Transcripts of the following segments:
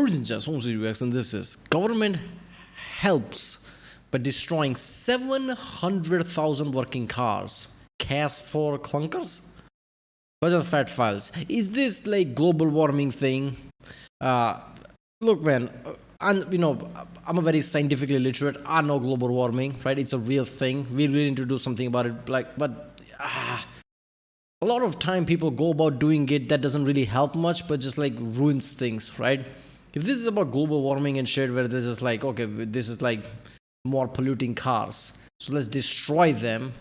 Origin just home reaction. This is government helps by destroying 700,000 working cars. Cash for clunkers? Bunch of fat files. Is this like global warming thing? Look, man, I'm a very scientifically literate. I know global warming, right? It's a real thing. We really need to do something about it. But a lot of time people go about doing it that doesn't really help much, but just like ruins things, right? If this is about global warming and shit, where this is like, okay, this is like more polluting cars, so let's destroy them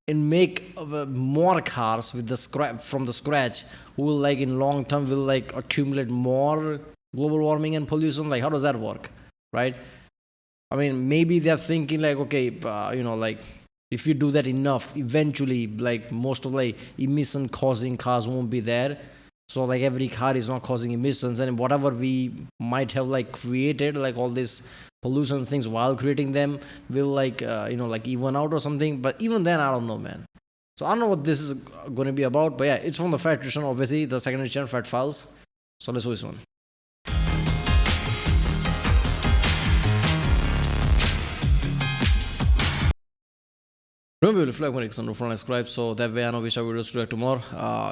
and make more cars with the scrap from the scratch, who will like in long term will like accumulate more global warming and pollution. Like, how does that work, right? I mean, maybe they're thinking like, okay, like if you do that enough, eventually like most of like emission causing cars won't be there. So like every car is not causing emissions, and whatever we might have like created, like all these pollution things while creating them, will like like even out or something. But even then, I don't know, man. So I don't know what this is going to be about. But yeah, it's from the Fat Nutrition, obviously the secondary channel Fat Files. So let's do this one. Remember, if you like when it's on subscribe, so that way I know which videos to react to more.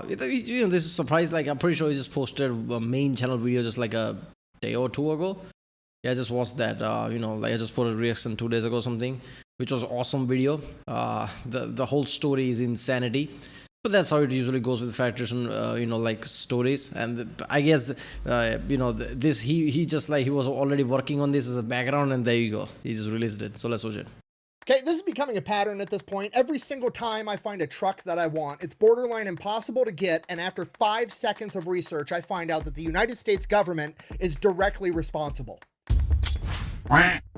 This is a surprise. Like, I'm pretty sure he just posted a main channel video just like a day or two ago. Yeah, I just watched that. Like I just put a reaction 2 days ago or something, which was awesome video. The whole story is insanity. But that's how it usually goes with Fat Nutrition, like stories. And I guess, this he just like he was already working on this as a background, and there you go. He just released it. So let's watch it. Okay, this is becoming a pattern at this point. Every single time I find a truck that I want, it's borderline impossible to get, and after 5 seconds of research, I find out that the United States government is directly responsible.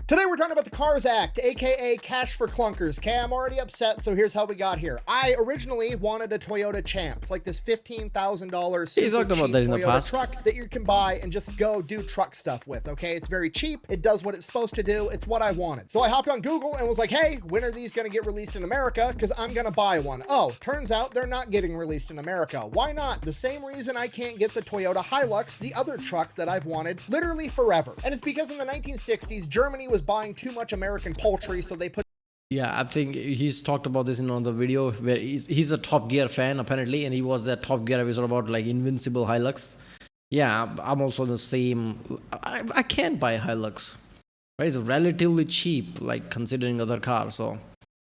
Today we're talking about the CARS Act, aka Cash for Clunkers. Okay, I'm already upset, so here's how we got here. I originally wanted a Toyota Champ. It's like this $15,000 super cheap Toyota truck that you can buy and just go do truck stuff with, okay? It's very cheap, it does what it's supposed to do, it's what I wanted. So I hopped on Google and was like, hey, when are these gonna get released in America? Because I'm gonna buy one. Oh, turns out they're not getting released in America. Why not? The same reason I can't get the Toyota Hilux, the other truck that I've wanted literally forever. And it's because in the 1960s, Germany was buying too much American poultry, so they put... Yeah, I think he's talked about this in another video where he's a Top Gear fan apparently, and he was that Top Gear episode about like Invincible Hilux. Yeah, I'm also the same. I can't buy a Hilux, right? It's relatively cheap, like considering other cars. So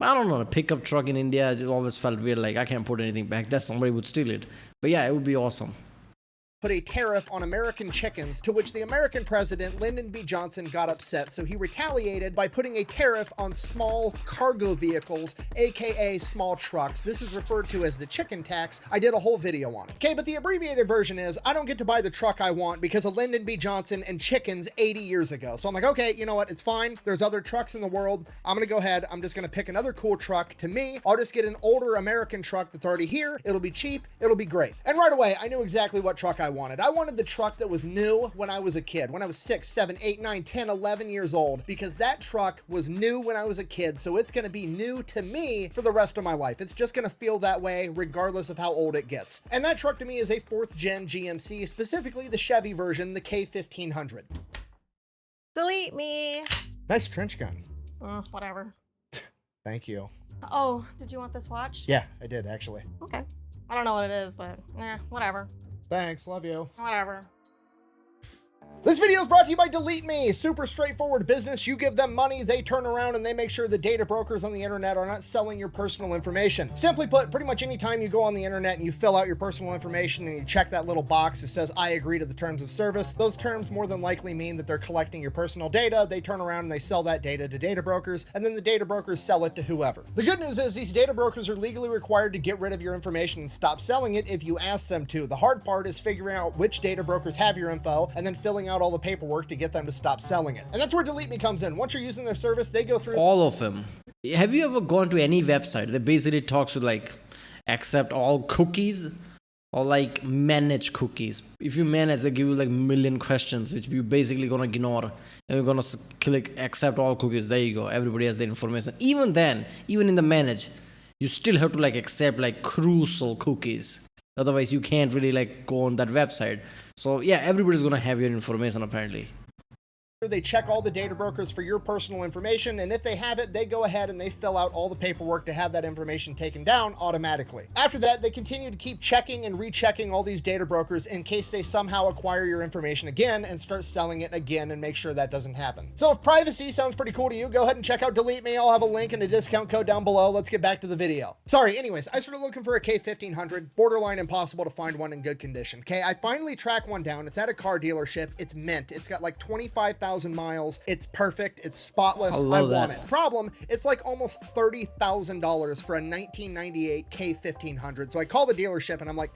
I don't know, a pickup truck in India, it always felt weird. Like I can't put anything back. That somebody would steal it. But yeah, it would be awesome. Put a tariff on American chickens, to which the American president, Lyndon B. Johnson, got upset, so he retaliated by putting a tariff on small cargo vehicles, aka small trucks. This is referred to as the chicken tax. I did a whole video on it. Okay, but the abbreviated version is, I don't get to buy the truck I want because of Lyndon B. Johnson and chickens 80 years ago. So I'm like, okay, you know what, it's fine. There's other trucks in the world. I'm gonna go ahead, I'm just gonna pick another cool truck. To me, I'll just get an older American truck that's already here. It'll be cheap, it'll be great. And right away, I knew exactly what truck I wanted. I wanted the truck that was new when I was a kid, when I was 6, 7, 8, 9, 10, 11 years old, because that truck was new when I was a kid, so it's going to be new to me for the rest of my life. It's just going to feel that way regardless of how old it gets. And that truck to me is a 4th gen GMC, specifically the Chevy version, the K1500. Delete me. Nice trench gun. Whatever. Thank you. Oh, did you want this watch? Yeah, I did actually. Okay. I don't know what it is, but whatever. Thanks, love you. Whatever. This video is brought to you by Delete Me. Super straightforward business. You give them money, they turn around and they make sure the data brokers on the internet are not selling your personal information. Simply put, pretty much anytime you go on the internet and you fill out your personal information and you check that little box that says, I agree to the terms of service, those terms more than likely mean that they're collecting your personal data. They turn around and they sell that data to data brokers, and then the data brokers sell it to whoever. The good news is these data brokers are legally required to get rid of your information and stop selling it if you ask them to. The hard part is figuring out which data brokers have your info and then filling out all the paperwork to get them to stop selling it. And that's where Delete Me comes in. Once you're using their service, they go through all of them. Have you ever gone to any website that basically talks to like accept all cookies or like manage cookies? If you manage, they give you like a million questions which you basically gonna ignore, and you're gonna click accept all cookies. There you go, everybody has the information. Even then, even in the manage, you still have to like accept like crucial cookies. Otherwise, you can't really like go on that website. So yeah, everybody's gonna have your information apparently. They check all the data brokers for your personal information, and if they have it, they go ahead and they fill out all the paperwork to have that information taken down automatically. After that, they continue to keep checking and rechecking all these data brokers in case they somehow acquire your information again and start selling it again, and make sure that doesn't happen. So if privacy sounds pretty cool to you, go ahead and check out Delete Me. I'll have a link and a discount code down below. Let's get back to the video. Sorry, anyways, I started looking for a K1500, borderline impossible to find one in good condition. Okay, I finally track one down. It's at a car dealership. It's mint. It's got like 25,000 miles. It's perfect. It's spotless. I want it. Problem, it's like almost $30,000 for a 1998 K1500. So I call the dealership and I'm like,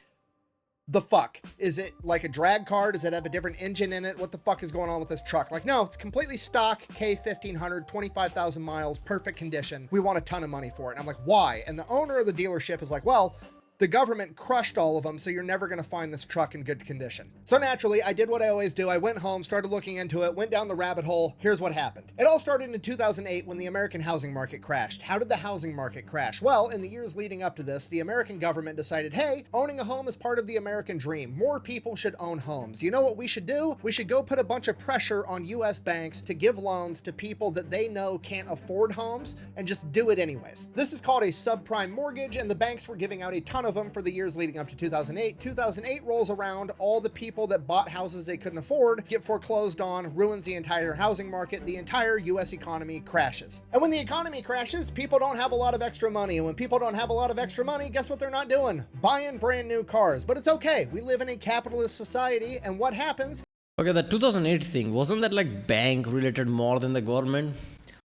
the fuck? Is it like a drag car? Does it have a different engine in it? What the fuck is going on with this truck? Like, no, it's completely stock K1500, 25,000 miles, perfect condition. We want a ton of money for it. And I'm like, why? And the owner of the dealership is like, well, the government crushed all of them, so you're never going to find this truck in good condition. So naturally, I did what I always do. I went home, started looking into it, went down the rabbit hole. Here's what happened. It all started in 2008 when the American housing market crashed. How did the housing market crash? Well, in the years leading up to this, the American government decided, hey, owning a home is part of the American dream. More people should own homes. You know what we should do? We should go put a bunch of pressure on US banks to give loans to people that they know can't afford homes and just do it anyways. This is called a subprime mortgage, and the banks were giving out a ton of them for the years leading up to 2008. 2008 rolls around, all the people that bought houses they couldn't afford get foreclosed on, ruins the entire housing market, the entire US economy crashes. And when the economy crashes, people don't have a lot of extra money, and when people don't have a lot of extra money, guess what they're not doing? Buying brand new cars. But it's okay, we live in a capitalist society, and what happens? Okay, the 2008 thing, wasn't that like bank related more than the government?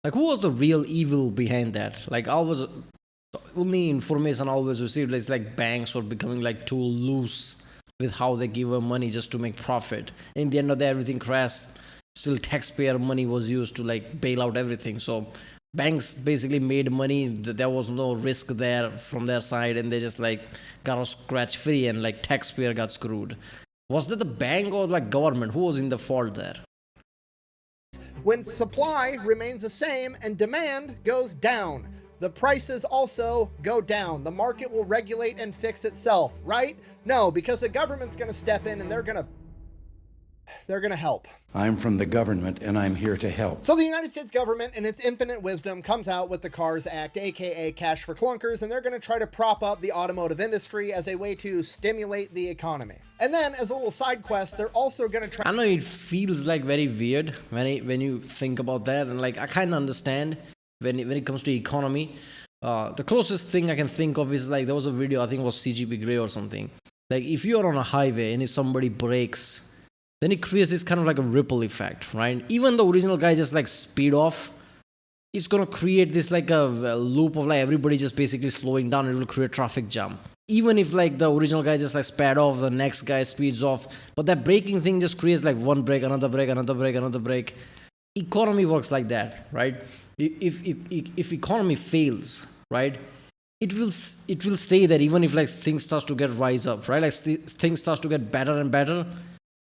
Like, who was the real evil behind that? Like, the only information I always received is like banks were becoming like too loose with how they give her money just to make profit. In the end of the day, everything crashed. Still taxpayer money was used to like bail out everything. So banks basically made money. There was no risk there from their side, and they just like got scratch free, and like taxpayer got screwed. Was that the bank or like government? Who was in the fault there? When supply remains the same and demand goes down, the prices also go down. The market will regulate and fix itself, right? No, because the government's going to step in and they're going to help. I'm from the government and I'm here to help. So the United States government, in its infinite wisdom, comes out with the CARS Act, aka Cash for Clunkers, and they're going to try to prop up the automotive industry as a way to stimulate the economy. And then, as a little side quest, they're also going to try... I know it feels like very weird when you think about that, and like I kind of understand when it comes to economy. The closest thing I can think of is like there was a video, I think it was CGP Grey or something. Like if you're on a highway and if somebody brakes, then it creates this kind of like a ripple effect, right? Even the original guy just like speed off, it's gonna create this like a loop of like everybody just basically slowing down. It will create traffic jam. Even if like the original guy just like sped off, the next guy speeds off, but that braking thing just creates like one brake, another brake, another brake, another brake. Economy works like that, right? If economy fails, right, it will stay there even if like things starts to get rise up, right? Like things starts to get better and better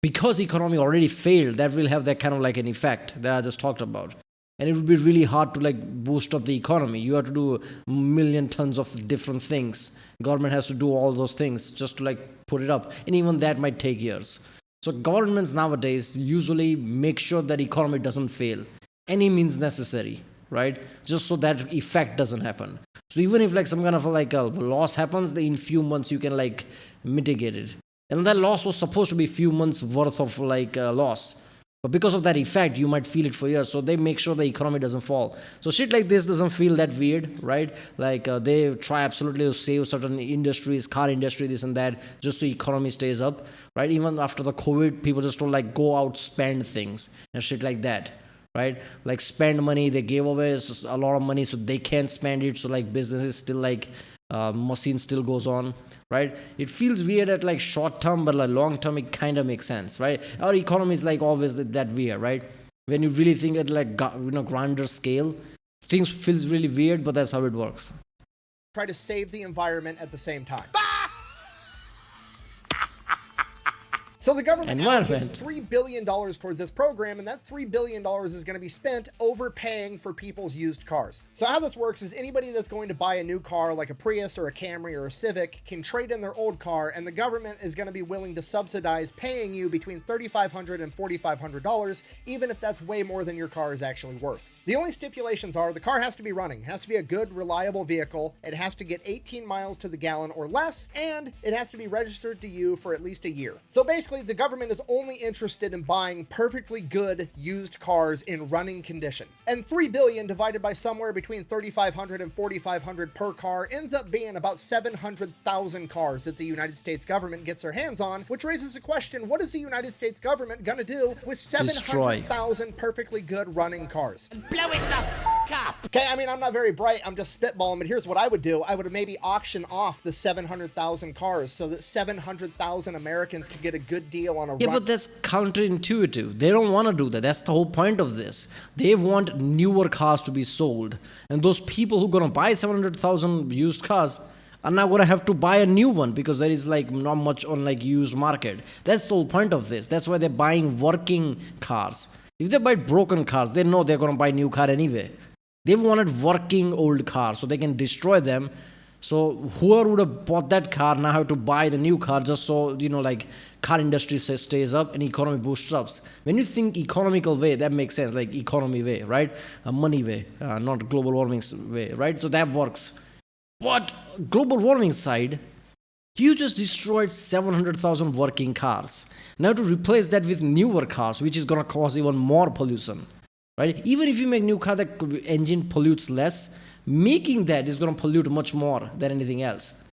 because economy already failed. That will have that kind of like an effect that I just talked about, and it will be really hard to like boost up the economy. You have to do a million tons of different things. Government has to do all those things just to like put it up, and even that might take years. So governments nowadays usually make sure that economy doesn't fail. Any means necessary, right? Just so that effect doesn't happen. So even if like some kind of like a loss happens, in few months you can like mitigate it. And that loss was supposed to be few months worth of like loss. But because of that effect, you might feel it for years. So they make sure the economy doesn't fall. So shit like this doesn't feel that weird, right? Like they try absolutely to save certain industries, car industry, this and that, just so the economy stays up, right? Even after the COVID, people just don't like go out, spend things and shit like that, right? Like spend money, they gave away a lot of money so they can't spend it. So like businesses still like, machine still goes on, right? It feels weird at like short term, but like long term it kind of makes sense, right? Our economy is like always that weird, right? When you really think at like grander scale, things feels really weird, but that's how it works. Try to save the environment at the same time. So the government Environment. allocates $3 billion towards this program, and that $3 billion is going to be spent overpaying for people's used cars. So how this works is anybody that's going to buy a new car like a Prius or a Camry or a Civic can trade in their old car, and the government is going to be willing to subsidize paying you between $3,500 and $4,500, even if that's way more than your car is actually worth. The only stipulations are the car has to be running, it has to be a good, reliable vehicle, it has to get 18 miles to the gallon or less, and it has to be registered to you for at least a year. So basically, the government is only interested in buying perfectly good used cars in running condition. And $3 billion divided by somewhere between $3,500 and $4,500 per car ends up being about 700,000 cars that the United States government gets their hands on, which raises the question, what is the United States government gonna do with 700,000 perfectly good running cars? Blow it the f*** up! Okay, I mean, I'm not very bright, I'm just spitballing, but here's what I would do. I would maybe auction off the 700,000 cars so that 700,000 Americans could get a good deal on a Yeah, run. but that's counterintuitive. They don't want to do that. That's the whole point of this. They want newer cars to be sold. And those people who are going to buy 700,000 used cars are now going to have to buy a new one because there is like not much on like used market. That's the whole point of this. That's why they're buying working cars. If they buy broken cars, they know they're going to buy a new car anyway. They wanted working old cars so they can destroy them. So whoever would have bought that car now have to buy the new car just so, like car industry stays up and economy boosts up. When you think economical way, that makes sense, like economy way, right? A money way, not global warming way, right? So that works. But global warming side, you just destroyed 700,000 working cars. Now to replace that with newer cars, which is going to cause even more pollution, right? Even if you make new car that engine pollutes less, making that is going to pollute much more than anything else,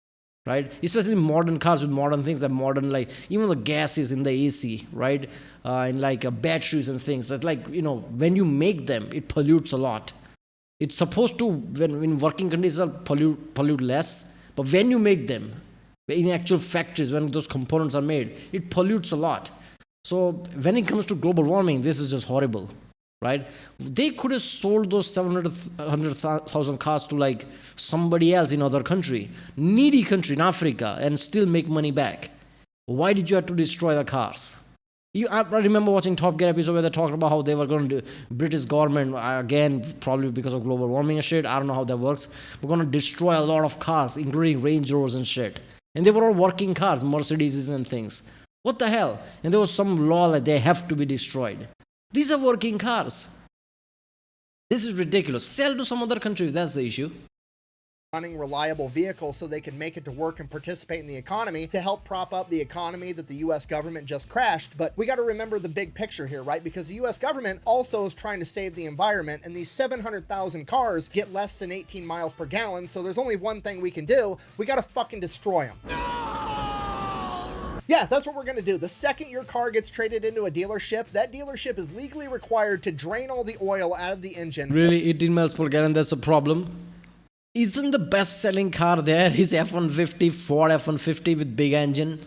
right? Especially modern cars with modern things, that modern, like even the gases in the AC, right? And like batteries and things that, like, when you make them, it pollutes a lot. It's supposed to, when in working conditions, pollute less, but when you make them in actual factories, when those components are made, it pollutes a lot. So when it comes to global warming, this is just horrible, right? They could have sold those 700,000 cars to like somebody else in other country, needy country in Africa, and still make money back. Why did you have to destroy the cars? I remember watching Top Gear episode where they talked about how they were going to do, British government, again, probably because of global warming and shit, I don't know how that works, we're going to destroy a lot of cars, including Range Rovers and shit. And they were all working cars, Mercedes and things. What the hell? And there was some law that they have to be destroyed. These are working cars. This is ridiculous. Sell to some other country if that's the issue. Running reliable vehicles so they can make it to work and participate in the economy to help prop up the economy that the US government just crashed. But we got to remember the big picture here, right? Because the US government also is trying to save the environment, and these 700,000 cars get less than 18 miles per gallon. So there's only one thing we can do. We got to fucking destroy them. Yeah, that's what we're going to do. The second your car gets traded into a dealership, that dealership is legally required to drain all the oil out of the engine. Really, 18 miles per gallon, that's a problem? Isn't the best-selling car there his F-150, Ford F-150 with big engine?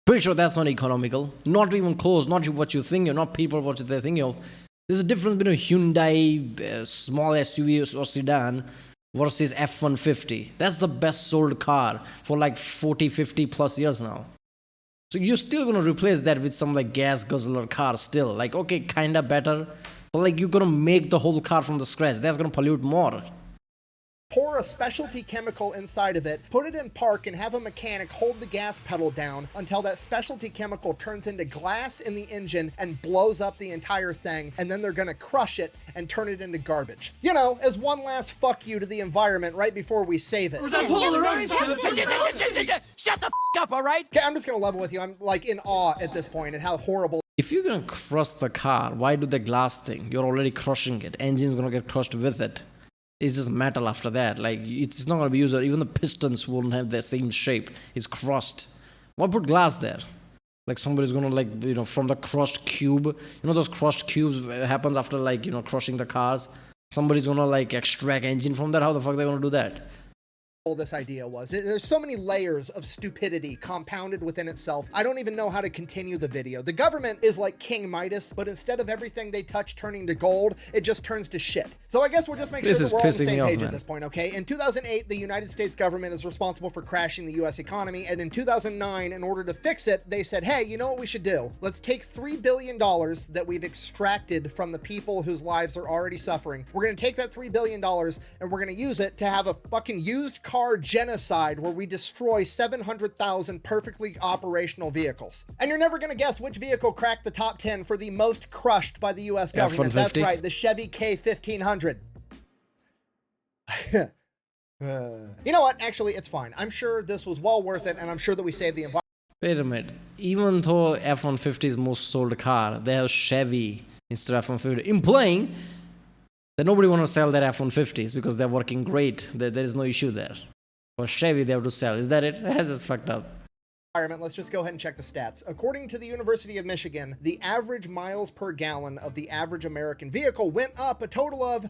Pretty sure that's not economical. Not even close, not what you think, not people what they're thinking of. There's a difference between a Hyundai small SUV or sedan versus F-150. That's the best sold car for like 40, 50 plus years now. So you're still going to replace that with some like gas guzzler car still. Like, okay, kind of better. But like you're going to make the whole car from the scratch. That's going to pollute more. Pour a specialty chemical inside of it, put it in park, and have a mechanic hold the gas pedal down until that specialty chemical turns into glass in the engine and blows up the entire thing, and then they're gonna crush it and turn it into garbage. As one last fuck you to the environment right before we save it. Shut the f*** up, alright? Okay, I'm just gonna level with you. I'm like in awe at this point at how horrible. If you're gonna crush the car, why do the glass thing? You're already crushing it. Engine's gonna get crushed with it. It's just metal after that. Like, it's not gonna be used. Even the pistons won't have the same shape. It's crushed. Why put glass there? Like somebody's gonna from the crushed cube. Those crushed cubes happens after crushing the cars. Somebody's gonna extract engine from that. How the fuck they gonna do that? this idea was. There's so many layers of stupidity compounded within itself. I don't even know how to continue the video. The government is like King Midas, but instead of everything they touch turning to gold, it just turns to shit. So I guess we'll just make sure that we're all on the same page at this point, okay? In 2008, the United States government is responsible for crashing the US economy, and in 2009, in order to fix it, they said, hey, you know what we should do? Let's take $3 billion that we've extracted from the people whose lives are already suffering. We're gonna take that $3 billion and we're gonna use it to have a fucking used car genocide where we destroy 700,000 perfectly operational vehicles. And you're never going to guess which vehicle cracked the top 10 for the most crushed by the US government. That's right, the Chevy K1500. You know what? Actually, it's fine. I'm sure this was well worth it, and I'm sure that we saved the environment. Wait a minute. Even though F-150 is most sold car, they have Chevy instead of F-150, implying that nobody want to sell their F-150s because they're working great. There is no issue there. For Chevy, they have to sell. Is that it? That's fucked up. Let's just go ahead and check the stats. According to the University of Michigan, the average miles per gallon of the average American vehicle went up a total of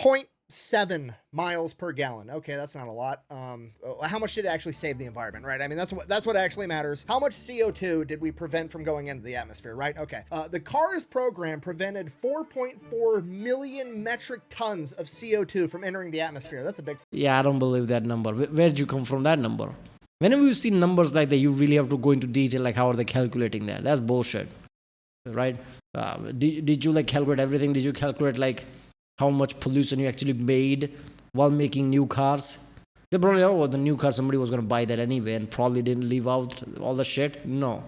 0.7 miles per gallon. Okay, that's not a lot. How much did it actually save the environment, right? I mean, that's what actually matters. How much CO2 did we prevent from going into the atmosphere, right? Okay. The CARS program prevented 4.4 million metric tons of CO2 from entering the atmosphere. That's a big... Yeah, I don't believe that number. Where did you come from that number? Whenever you see numbers like that, you really have to go into detail, like how are they calculating that? That's bullshit, right? Did you like calculate everything? Did you calculate like how much pollution you actually made while making new cars? They probably, oh, the new car, somebody was going to buy that anyway and probably didn't leave out all the shit. No.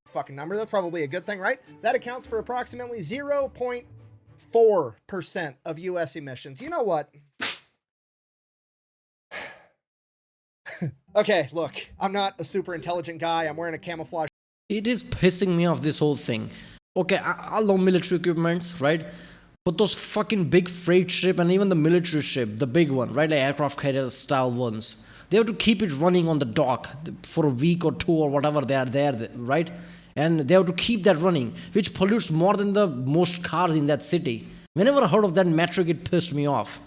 Fucking number. That's probably a good thing, right? That accounts for approximately 0.4% of US emissions. You know what? Okay, look, I'm not a super intelligent guy. I'm wearing a camouflage. It is pissing me off, this whole thing. Okay, I love military equipments, right? But those fucking big freight ship and even the military ship, the big one, right? Like aircraft carrier style ones. They have to keep it running on the dock for a week or two or whatever they are there, right? And they have to keep that running, which pollutes more than the most cars in that city. Whenever I heard of that metric, it pissed me off.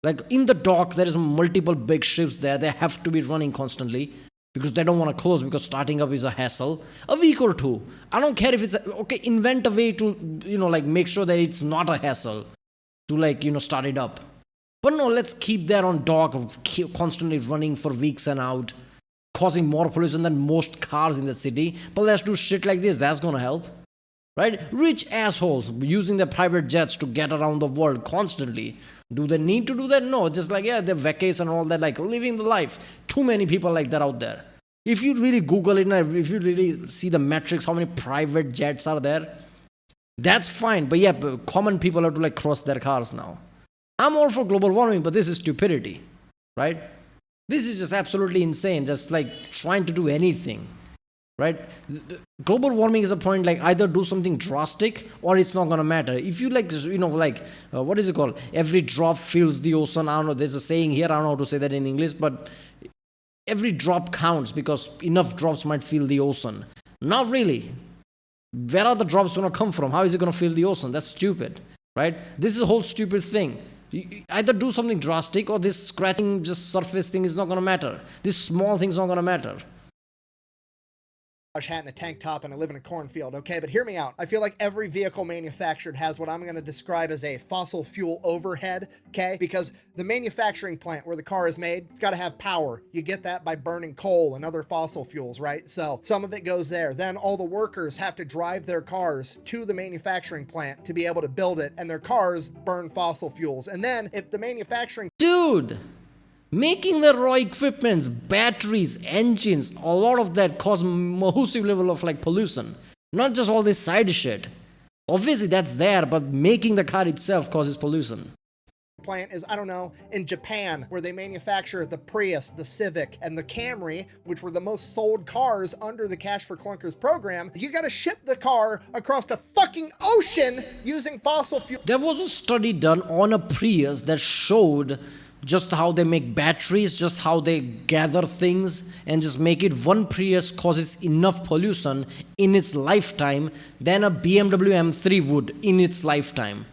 Like in the dock, there is multiple big ships there. They have to be running constantly because they don't want to close because starting up is a hassle. A week or two. I don't care if it's, okay, invent a way to, like make sure that it's not a hassle to like, start it up. But no, let's keep that on dock, keep constantly running for weeks and out, causing more pollution than most cars in the city. But let's do shit like this. That's going to help. Right? Rich assholes using their private jets to get around the world constantly. Do they need to do that? No. Just like, yeah, their vacation and all that, like living the life. Too many people like that out there. If you really Google it and if you really see the metrics, how many private jets are there, that's fine. But yeah, common people have to like cross their cars now. I'm all for global warming, but this is stupidity. Right? This is just absolutely insane. Just like trying to do anything. Right? Global warming is a point like either do something drastic or it's not going to matter. If you like, what is it called? Every drop fills the ocean. I don't know. There's a saying here. I don't know how to say that in English, but every drop counts because enough drops might fill the ocean. Not really. Where are the drops going to come from? How is it going to fill the ocean? That's stupid. Right? This is a whole stupid thing. You either do something drastic or this scratching just surface thing is not going to matter. This small thing is not going to matter. Hat and a tank top and I live in a cornfield, okay? But hear me out. I feel like every vehicle manufactured has what I'm going to describe as a fossil fuel overhead, okay? Because the manufacturing plant where the car is made, it's got to have power. You get that by burning coal and other fossil fuels, right? So some of it goes there. Then all the workers have to drive their cars to the manufacturing plant to be able to build it, and their cars burn fossil fuels. And then if the manufacturing... Dude! Making the raw equipments, batteries, engines, a lot of that cause massive level of like pollution. Not just all this side shit. Obviously that's there, but making the car itself causes pollution. Plant is, I don't know, in Japan, where they manufacture the Prius, the Civic, and the Camry, which were the most sold cars under the Cash for Clunkers program. You gotta ship the car across the fucking ocean using fossil fuel. There was a study done on a Prius that showed just how they make batteries, just how they gather things and just make it. One Prius causes enough pollution in its lifetime than a BMW M3 would in its lifetime.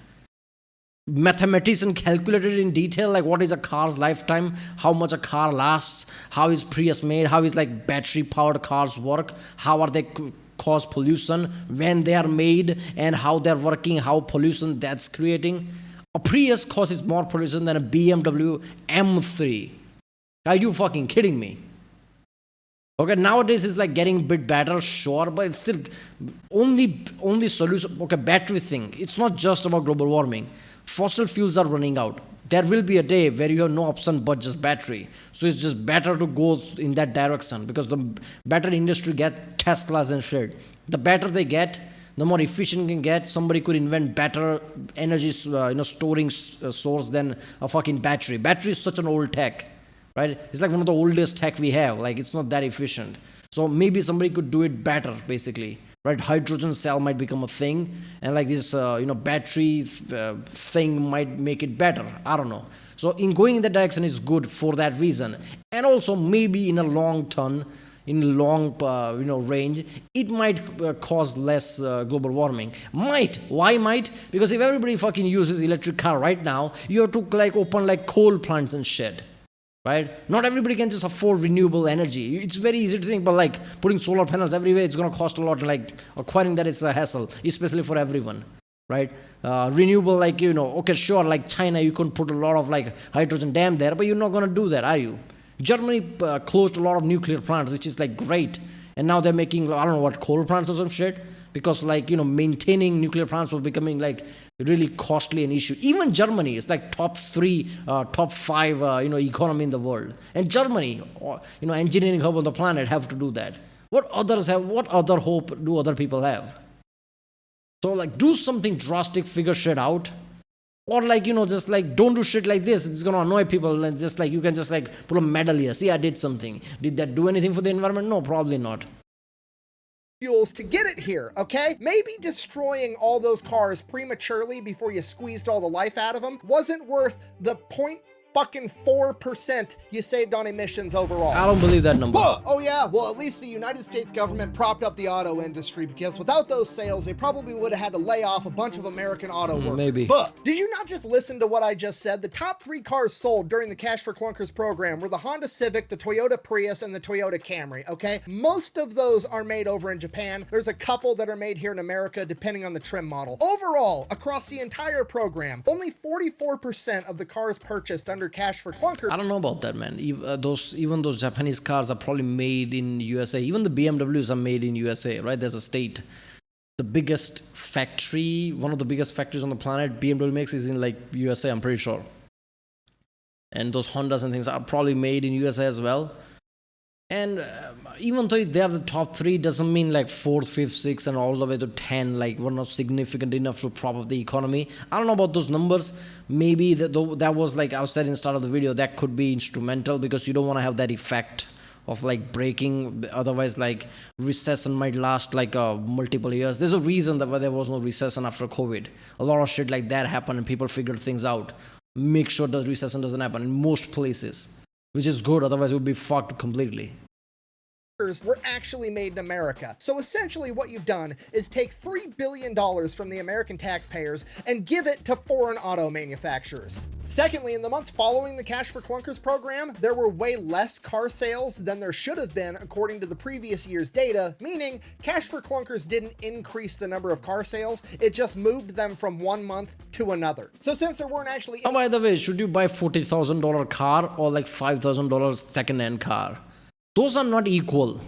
mathematician calculated in detail like what is a car's lifetime, how much a car lasts, how is Prius made, how is like battery powered cars work, how are they cause pollution when they are made, and how they're working, how pollution that's creating. A Prius causes more pollution than a BMW M3. Are you fucking kidding me? Okay, nowadays it's like getting a bit better, sure, but it's still only solution. Okay, battery thing. It's not just about global warming. Fossil fuels are running out. There will be a day where you have no option but just battery. So it's just better to go in that direction, because the better industry gets Teslas and shit. The better they get, the more efficient can get. Somebody could invent better energy, storing source than a fucking battery. Battery is such an old tech, right? It's like one of the oldest tech we have. Like, it's not that efficient. So maybe somebody could do it better, basically, right? Hydrogen cell might become a thing, and like this, battery thing might make it better. I don't know. So in going in that direction is good for that reason, and also maybe in a long term, in long range, it might cause less global warming. Why might? Because if everybody fucking uses electric car right now, you have to like open like coal plants and shit, right? Not everybody can just afford renewable energy. It's very easy to think, but like putting solar panels everywhere, it's going to cost a lot. Like acquiring that is a hassle, especially for everyone, right? Renewable, like, okay, sure, like China, you can put a lot of like hydrogen dam there, but you're not going to do that, are you? Germany closed a lot of nuclear plants, which is like great, and now they're making, I don't know what, coal plants or some shit, because like, maintaining nuclear plants was becoming like really costly an issue. Even Germany is like top 5 economy in the world, and Germany, engineering hub on the planet, have to do that. What other hope do other people have? So like, do something drastic, figure shit out. Or like, just like, don't do shit like this. It's going to annoy people. And just like, you can just like put a medal here. See, I did something. Did that do anything for the environment? No, probably not. Fuels to get it here, okay? Maybe destroying all those cars prematurely before you squeezed all the life out of them wasn't worth the 0.4% you saved on emissions overall. I don't believe that number. Oh yeah? Well, at least the United States government propped up the auto industry, because without those sales, they probably would have had to lay off a bunch of American auto workers. Maybe. But did you not just listen to what I just said? The top 3 cars sold during the Cash for Clunkers program were the Honda Civic, the Toyota Prius, and the Toyota Camry, okay? Most of those are made over in Japan. There's a couple that are made here in America, depending on the trim model. Overall, across the entire program, only 44% of the cars purchased under Cash for Clunkers. I don't know about that, man. Even those Japanese cars are probably made in USA. Even the BMWs are made in USA, right? There's a state. The biggest factory, one of the biggest factories on the planet, BMW makes, is in like USA, I'm pretty sure. And those Hondas and things are probably made in USA as well. And even though they are the top 3, doesn't mean like 4th, 5th, 6th, and all the way to 10, like were not significant enough to prop up the economy. I don't know about those numbers. Maybe that was, like I said in the start of the video, that could be instrumental, because you don't want to have that effect of like breaking. Otherwise, like recession might last like multiple years. There's a reason that there was no recession after COVID. A lot of shit like that happened, and people figured things out. Make sure the recession doesn't happen in most places, which is good. Otherwise, it would be fucked completely. Were actually made in America. So essentially what you've done is take $3 billion from the American taxpayers and give it to foreign auto manufacturers. Secondly, in the months following the Cash for Clunkers program, there were way less car sales than there should have been according to the previous year's data, meaning Cash for Clunkers didn't increase the number of car sales, it just moved them from one month to another. So since there weren't actually... Oh, by the way, should you buy $40,000 car or like $5,000 second-hand car? Those are not equal.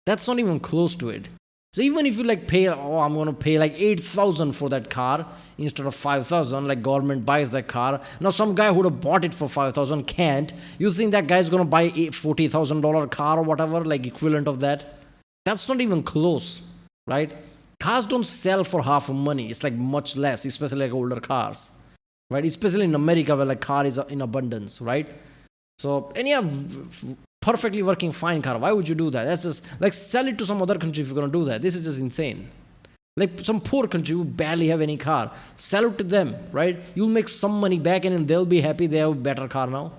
That's not even close to it. So even if you like pay, I'm going to pay like 8,000 for that car instead of 5,000, like government buys that car. Now some guy who would have bought it for 5,000 can't. You think that guy's going to buy a $40,000 car or whatever, like equivalent of that? That's not even close, right? Cars don't sell for half of money. It's like much less, especially like older cars, right? Especially in America where like car is in abundance, right? So, and yeah, perfectly working fine car. Why would you do that? That's just like sell it to some other country if you're going to do that. This is just insane. Like some poor country who barely have any car. Sell it to them, right? You'll make some money back and then they'll be happy they have a better car now.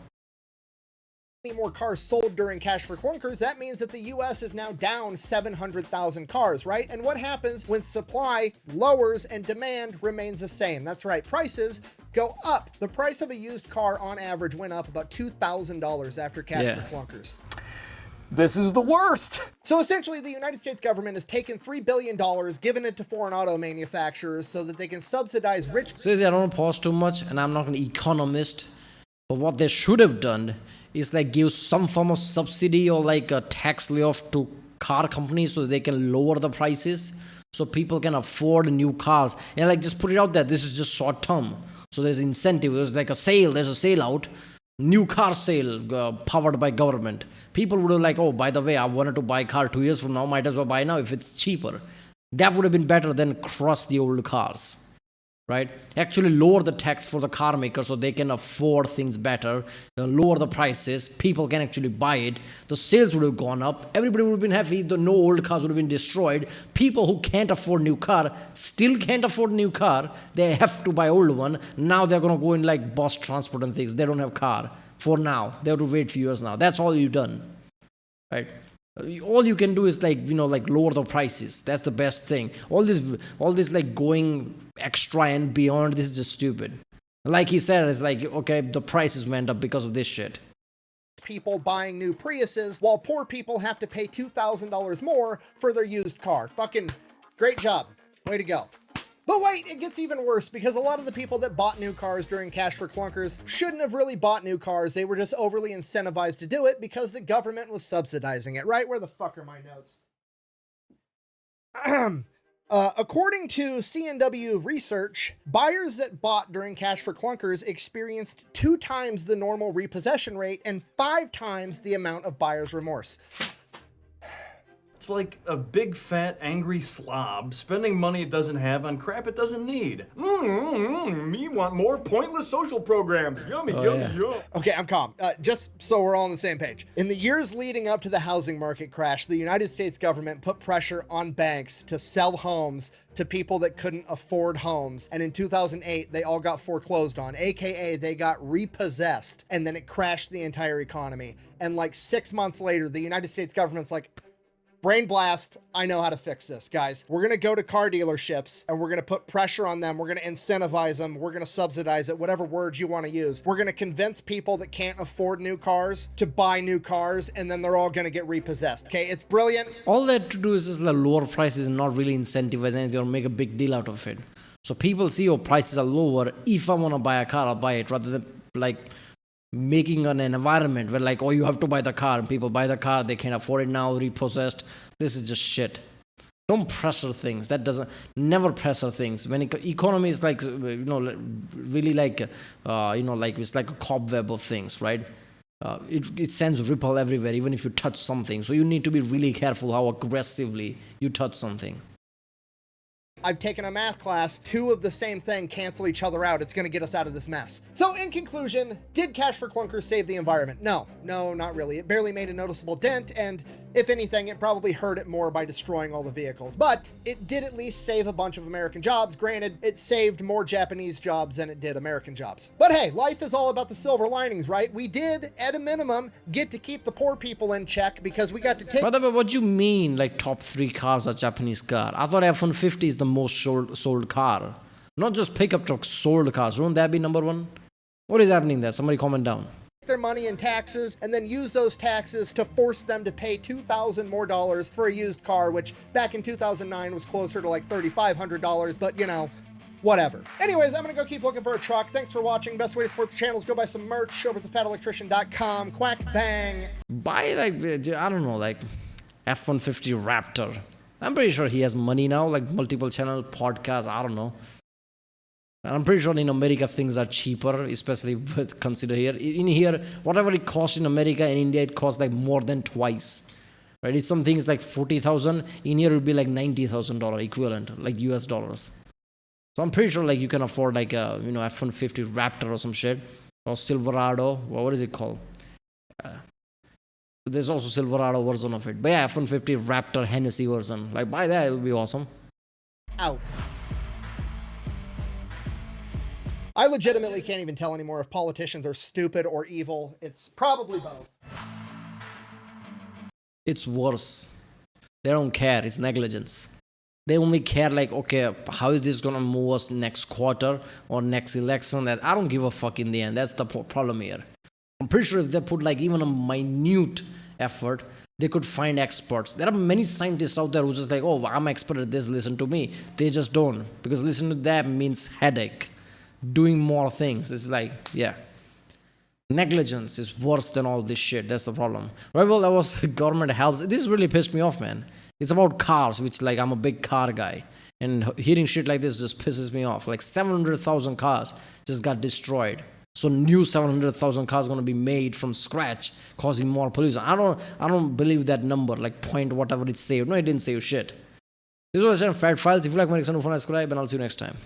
More cars sold during Cash for Clunkers, that means that the US is now down 700,000 cars, right? And what happens when supply lowers and demand remains the same? That's right, prices go up. The price of a used car on average went up about $2,000 after Cash Yeah. for Clunkers. This is the worst. So essentially, the United States government has taken $3 billion, given it to foreign auto manufacturers so that they can subsidize rich Seriously, I don't want to pause too much, and I'm not an economist, but what they should have done is like give some form of subsidy or like a tax layoff to car companies so they can lower the prices so people can afford new cars. And like just put it out there, this is just short term. So there's incentive, there's like a sale, there's a sale out. New car sale powered by government. People would have like, oh, by the way, I wanted to buy a car 2 years from now, might as well buy now if it's cheaper. That would have been better than crush the old cars, right? Actually lower the tax for the car maker so they can afford things better, lower the prices, people can actually buy it, the sales would have gone up, everybody would have been happy, no old cars would have been destroyed. People who can't afford new car still can't afford new car, they have to buy old one. Now they're gonna go in like bus transport and things, they don't have car for now, they have to wait few years now. That's all you've done, right? All you can do is like, you know, like lower the prices. That's the best thing. All this like going extra and beyond, this is just stupid. Like he said, it's like, okay, the prices went up because of this shit. people buying new Priuses, while poor people have to pay $2,000 more for their used car. Fucking great job. Way to go. But wait, it gets even worse, because a lot of the people that bought new cars during Cash for Clunkers shouldn't have really bought new cars. They were just overly incentivized to do it because the government was subsidizing it. Right? Where the fuck are my notes? According to CNW research, buyers that bought during Cash for Clunkers experienced 2 times the normal repossession rate and 5 times the amount of buyer's remorse. It's like a big, fat, angry slob spending money it doesn't have on crap it doesn't need. Me want more pointless social programs. Yummy, yummy, yum. Okay, I'm calm. Just so we're all on the same page. In the years leading up to the housing market crash, the United States government put pressure on banks to sell homes to people that couldn't afford homes. And in 2008, they all got foreclosed on, AKA they got repossessed, and then it crashed the entire economy. And like 6 months later, the United States government's like, brain blast, I know how to fix this, guys. We're gonna go to car dealerships and we're gonna put pressure on them. We're gonna incentivize them. We're gonna subsidize it, whatever words you wanna use. We're gonna convince people that can't afford new cars to buy new cars, and then they're all gonna get repossessed. Okay, it's brilliant. All they have to do is just like lower prices and not really incentivize anything or make a big deal out of it. So people see, oh, prices are lower. If I wanna buy a car, I'll buy it, rather than like making an environment where like, oh, you have to buy the car, and people buy the car, they can't afford it now, repossessed. This is just shit. Don't pressure things. That doesn't, never pressure things. When economy is like, really like, like it's like a cobweb of things, right? It sends ripple everywhere, even if you touch something. So you need to be really careful how aggressively you touch something. I've taken a math class. 2 of the same thing cancel each other out. It's going to get us out of this mess. So in conclusion, did Cash for Clunkers save the environment? No, not really. It barely made a noticeable dent, and if anything, it probably hurt it more by destroying all the vehicles. But it did at least save a bunch of American jobs. Granted, it saved more Japanese jobs than it did American jobs. But hey, life is all about the silver linings, right? We did, at a minimum, get to keep the poor people in check because we got to take... By the way, what do you mean like top 3 cars are Japanese car? I thought F-150 is the most sold car. Not just pickup trucks, sold cars. Won't that be number 1? What is happening there? Somebody comment down. Their money in taxes and then use those taxes to force them to pay $2,000 more for a used car, which back in 2009 was closer to like $3,500, but you know, whatever. Anyways, I'm gonna go keep looking for a truck. Thanks for watching. Best way to support the channel is go buy some merch over at thefatelectrician.com. Quack bang. Buy like, I don't know, like F-150 Raptor. I'm pretty sure he has money now, like multiple channel podcasts, I don't know. I'm pretty sure in America things are cheaper, especially with consider here. In here, whatever it costs in America, in India it costs like more than twice. Right? It's some things like 40,000. In here it would be like $90,000 equivalent, like US dollars. So I'm pretty sure like you can afford like a F-150 Raptor or some shit, or Silverado. What is it called? There's also Silverado version of it. But yeah, F-150 Raptor Hennessy version. Like buy that, it would be awesome. Out. I legitimately can't even tell anymore if politicians are stupid or evil. It's probably both. It's worse. They don't care. It's negligence. They only care like, okay, how is this gonna move us next quarter or next election? That I don't give a fuck in the end. That's the problem here. I'm pretty sure if they put like even a minute effort, they could find experts. There are many scientists out there who just like, oh, I'm expert at this, listen to me. They just don't, because listen to them means headache. Doing more things. It's like, yeah. Negligence is worse than all this shit. That's the problem. Right, well, that was government helps. This really pissed me off, man. It's about cars, which like I'm a big car guy. And hearing shit like this just pisses me off. Like 700,000 cars just got destroyed. So new 700,000 cars going to be made from scratch, causing more pollution. I don't believe that number, like point whatever it saved. No, it didn't save shit. This was Fat Files. If you like my channel, subscribe, and I'll see you next time.